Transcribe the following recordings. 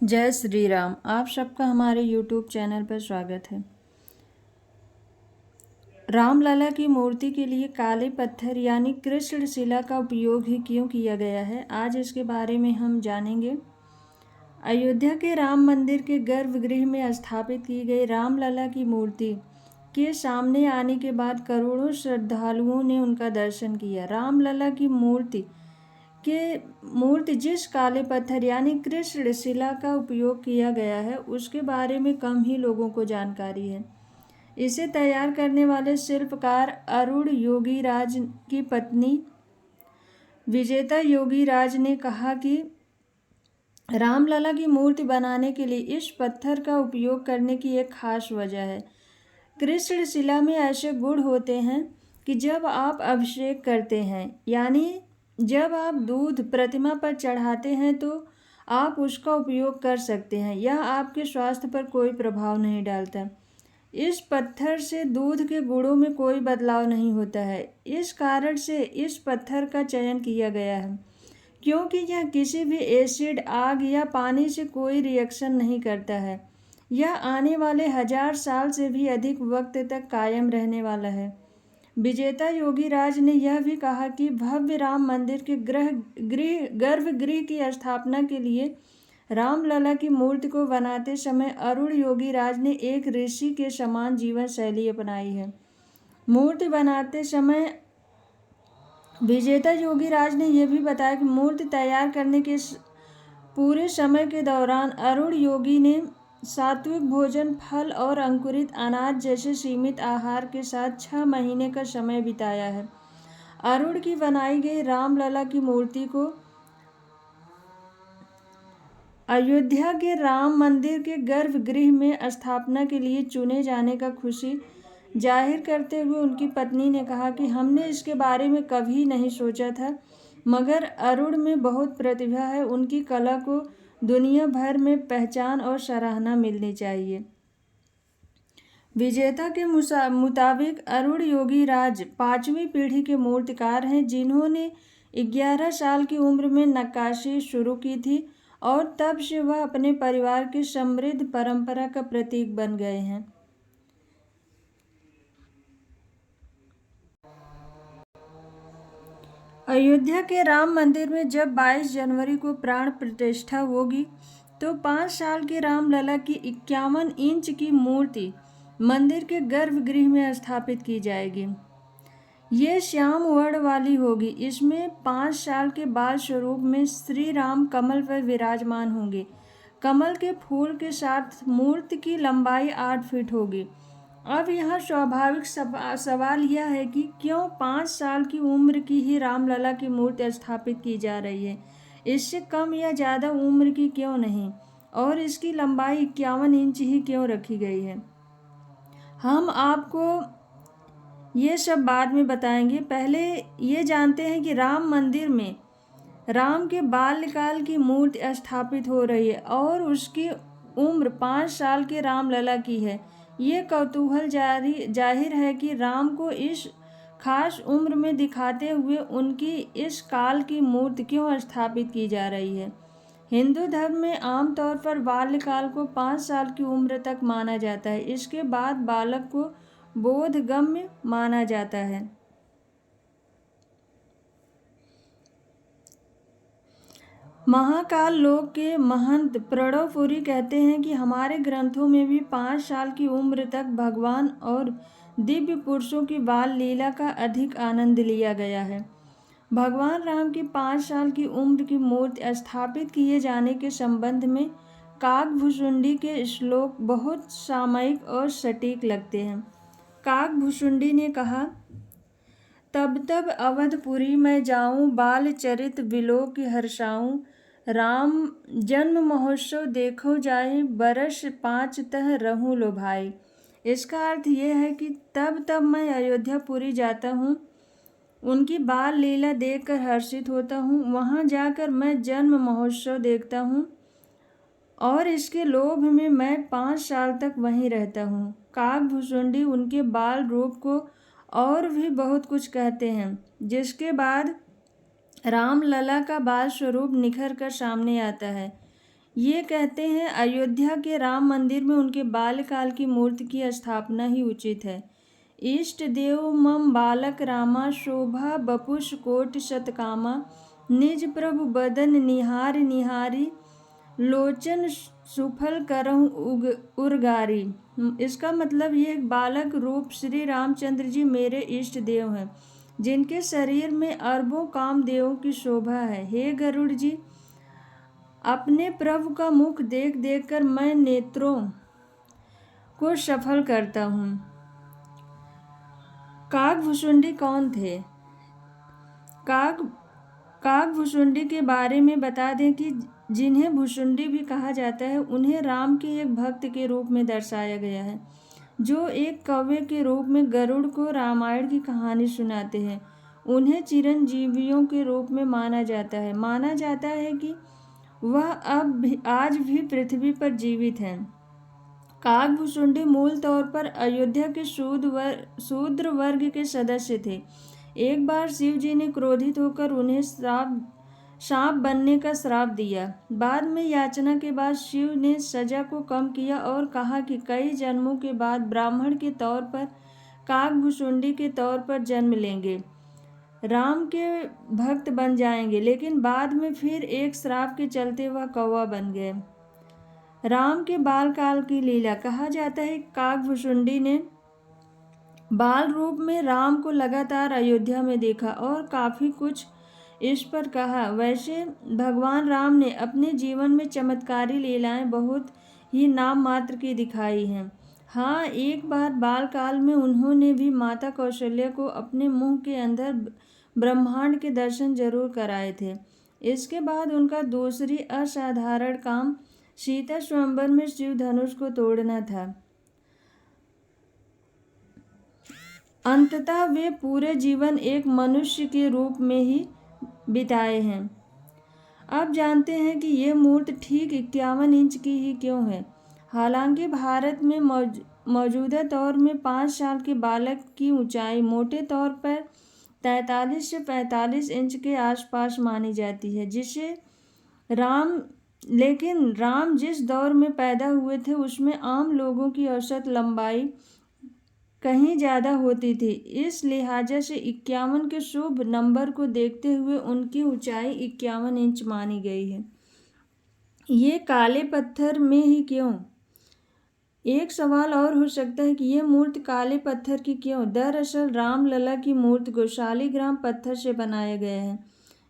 जय श्री राम। आप सबका हमारे YouTube चैनल पर स्वागत है। रामलला की मूर्ति के लिए काले पत्थर यानी कृष्ण शिला का उपयोग ही क्यों किया गया है, आज इसके बारे में हम जानेंगे। अयोध्या के राम मंदिर के गर्भगृह में स्थापित की गई रामलला की मूर्ति के सामने आने के बाद करोड़ों श्रद्धालुओं ने उनका दर्शन किया। रामलला की मूर्ति जिस काले पत्थर यानी कृष्ण शिला का उपयोग किया गया है उसके बारे में कम ही लोगों को जानकारी है। इसे तैयार करने वाले शिल्पकार अरुण योगीराज की पत्नी विजेता योगीराज ने कहा कि रामलला की मूर्ति बनाने के लिए इस पत्थर का उपयोग करने की एक खास वजह है। कृष्ण शिला में ऐसे गुण होते हैं कि जब आप अभिषेक करते हैं यानी जब आप दूध प्रतिमा पर चढ़ाते हैं तो आप उसका उपयोग कर सकते हैं। यह आपके स्वास्थ्य पर कोई प्रभाव नहीं डालता। इस पत्थर से दूध के गुणों में कोई बदलाव नहीं होता है। इस कारण से इस पत्थर का चयन किया गया है क्योंकि यह किसी भी एसिड, आग या पानी से कोई रिएक्शन नहीं करता है। यह आने वाले 1000 साल से भी अधिक वक्त तक कायम रहने वाला है। विजेता योगीराज ने यह भी कहा कि भव्य राम मंदिर के गर्भगृह की स्थापना के लिए रामलला की मूर्ति को बनाते समय अरुण योगीराज ने एक ऋषि के समान जीवन शैली अपनाई है। मूर्ति बनाते समय विजेता योगीराज ने यह भी बताया कि मूर्ति तैयार करने के पूरे समय के दौरान अरुण योगी ने सात्विक भोजन, फल और अंकुरित अनाज जैसे सीमित आहार के साथ 6 महीने का समय बिताया है। अरुण की बनाई गई रामलला की मूर्ति को अयोध्या के राम मंदिर के गर्भगृह में स्थापना के लिए चुने जाने का खुशी जाहिर करते हुए उनकी पत्नी ने कहा कि हमने इसके बारे में कभी नहीं सोचा था, मगर अरुण में बहुत प्रतिभा है। उनकी कला को दुनिया भर में पहचान और सराहना मिलनी चाहिए। विजेता के मुताबिक अरुण योगीराज 5वीं पीढ़ी के मूर्तिकार हैं जिन्होंने 11 साल की उम्र में नक्काशी शुरू की थी और तब से वह अपने परिवार की समृद्ध परंपरा का प्रतीक बन गए हैं। अयोध्या के राम मंदिर में जब 22 जनवरी को प्राण प्रतिष्ठा होगी तो 5 साल के रामलला की 51 इंच की मूर्ति मंदिर के गर्भगृह में स्थापित की जाएगी। ये श्याम वर्ण वाली होगी। इसमें 5 साल के बाल स्वरूप में श्री राम कमल पर विराजमान होंगे। कमल के फूल के साथ मूर्ति की लंबाई 8 फीट होगी। अब यहाँ स्वाभाविक सवाल यह है कि क्यों 5 साल की उम्र की ही रामलला की मूर्ति स्थापित की जा रही है, इससे कम या ज़्यादा उम्र की क्यों नहीं, और इसकी लंबाई 51 इंच ही क्यों रखी गई है। हम आपको ये सब बाद में बताएंगे। पहले ये जानते हैं कि राम मंदिर में राम के बाल्यकाल की मूर्ति स्थापित हो रही है और उसकी उम्र 5 साल के रामलला की है। ये कौतूहल जाहिर है कि राम को इस खास उम्र में दिखाते हुए उनकी इस काल की मूर्ति क्यों स्थापित की जा रही है। हिंदू धर्म में आमतौर पर बाल्यकाल को 5 साल की उम्र तक माना जाता है। इसके बाद बालक को बोधगम्य माना जाता है। महाकाल लोक के महंत प्रणवपुरी कहते हैं कि हमारे ग्रंथों में भी 5 साल की उम्र तक भगवान और दिव्य पुरुषों की बाल लीला का अधिक आनंद लिया गया है। भगवान राम की 5 साल की उम्र की मूर्ति स्थापित किए जाने के संबंध में काकभुसुंडी के श्लोक बहुत सामयिक और सटीक लगते हैं। काकभुसुंडी ने कहा, तब तब अवधपुरी मैं जाऊं, बाल चरित विलोक हर्षाऊं, राम जन्म महोत्सव देखो जाए, बरस 5 तह रहूं लो भाई। इसका अर्थ यह है कि तब तब मैं अयोध्यापुरी जाता हूँ, उनकी बाल लीला देखकर हर्षित होता हूँ, वहाँ जाकर मैं जन्म महोत्सव देखता हूँ और इसके लोभ में मैं 5 साल तक वहीं रहता हूँ। काकभुसुंडी उनके बाल रूप को और भी बहुत कुछ कहते हैं, जिसके बाद रामलला का बाल स्वरूप निखर कर सामने आता है। ये कहते हैं अयोध्या के राम मंदिर में उनके बाल्यकाल की मूर्ति की स्थापना ही उचित है। इष्ट देव मम बालक रामा शोभा बपुष कोट शतकामा निज प्रभु बदन निहार निहारी लोचन सुफल करहु उर्गारी। इसका मतलब ये एक बालक रूप श्री रामचंद्र जी मेरे इष्ट देव हैं, जिनके शरीर में अरबों कामदेवों की शोभा है। हे गरुड़ जी, अपने प्रभु का मुख देख देख कर मैं नेत्रों को सफल करता हूँ। काकभुशुंडी कौन थे? काकभुशुंडी के बारे में बता दें कि जिन्हें भुशुंडी भी कहा जाता है, उन्हें राम के एक भक्त के रूप में दर्शाया गया है, जो एक कौवे के रूप में गरुड़ को रामायण की कहानी सुनाते हैं। उन्हें चिरंजीवियों के रूप में माना जाता है। माना जाता है कि वह आज भी पृथ्वी पर जीवित हैं। काकभुशुंडी मूल तौर पर अयोध्या के शूद्र वर्ग के सदस्य थे। एक बार शिव जी ने क्रोधित होकर उन्हें सांप बनने का श्राप दिया। बाद में याचना के बाद शिव ने सजा को कम किया और कहा कि कई जन्मों के बाद ब्राह्मण के तौर पर काकभुशुंडी के तौर पर जन्म लेंगे, राम के भक्त बन जाएंगे। लेकिन बाद में फिर एक श्राप के चलते वह कौवा बन गए। राम के बालकाल की लीला कहा जाता है। काकभुशुंडी ने बाल रूप में राम को लगातार अयोध्या में देखा और काफ़ी कुछ इस पर कहा। वैसे भगवान राम ने अपने जीवन में चमत्कारी लीलाएं बहुत ही नाम मात्र की दिखाई हैं। हाँ, एक बार बालकाल में उन्होंने भी माता कौशल्या को अपने मुंह के अंदर ब्रह्मांड के दर्शन जरूर कराए थे। इसके बाद उनका दूसरी असाधारण काम सीता स्वयंवर में शिव धनुष को तोड़ना था। अंततः वे पूरे जीवन एक मनुष्य के रूप में ही बिताए हैं। अब जानते हैं कि ये मूर्ति ठीक 51 इंच की ही क्यों है। हालांकि भारत में मौजूदा दौर में 5 साल के बालक की ऊंचाई मोटे तौर पर 43 से 45 इंच के आसपास मानी जाती है, लेकिन राम जिस दौर में पैदा हुए थे उसमें आम लोगों की औसत लंबाई कहीं ज़्यादा होती थी। इस लिहाजा से 51 के शुभ नंबर को देखते हुए उनकी ऊंचाई 51 इंच मानी गई है। ये काले पत्थर में ही क्यों? एक सवाल और हो सकता है कि यह मूर्ति काले पत्थर की क्यों? दरअसल रामलला की मूर्ति को शालिग्राम पत्थर से बनाया गया है,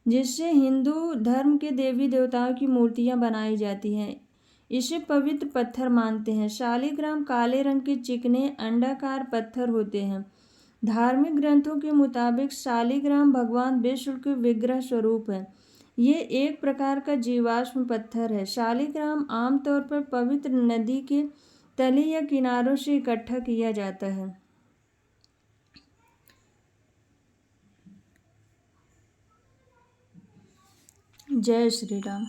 जिससे हिंदू धर्म के देवी देवताओं की मूर्तियां बनाई जाती हैं। इसे पवित्र पत्थर मानते हैं। शालिग्राम काले रंग के चिकने अंडाकार पत्थर होते हैं। धार्मिक ग्रंथों के मुताबिक शालिग्राम भगवान विष्णु के विग्रह स्वरूप है। ये एक प्रकार का जीवाश्म पत्थर है। शालिग्राम आमतौर पर पवित्र नदी के तली या किनारों से इकट्ठा किया जाता है। जय श्री राम।